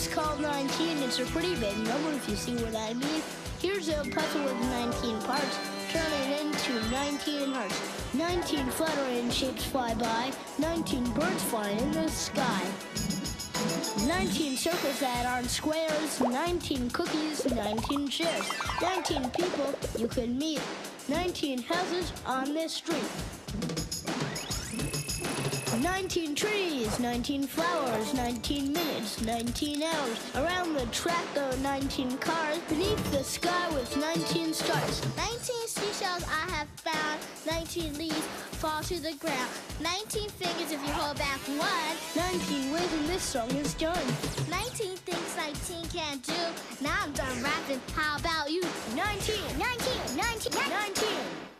It's called 19. It's a pretty big number if you see what I mean. Here's a puzzle with 19 parts. Turn it into 19 hearts. 19 fluttering shapes fly by. 19 birds fly in the sky. 19 circles that aren't squares. 19 cookies, 19 chairs. 19 people you could meet. 19 houses on this street. 19 trees, 19 flowers, 19 minutes, 19 hours. Around the track there are 19 cars. Beneath the sky with 19 stars. 19 seashells I have found. 19 leaves fall to the ground. 19 fingers if you hold back one. 19 ways and this song is done. 19 things 19 can't do. Now I'm done rapping. How about you? 19, 19, 19, 19. 19.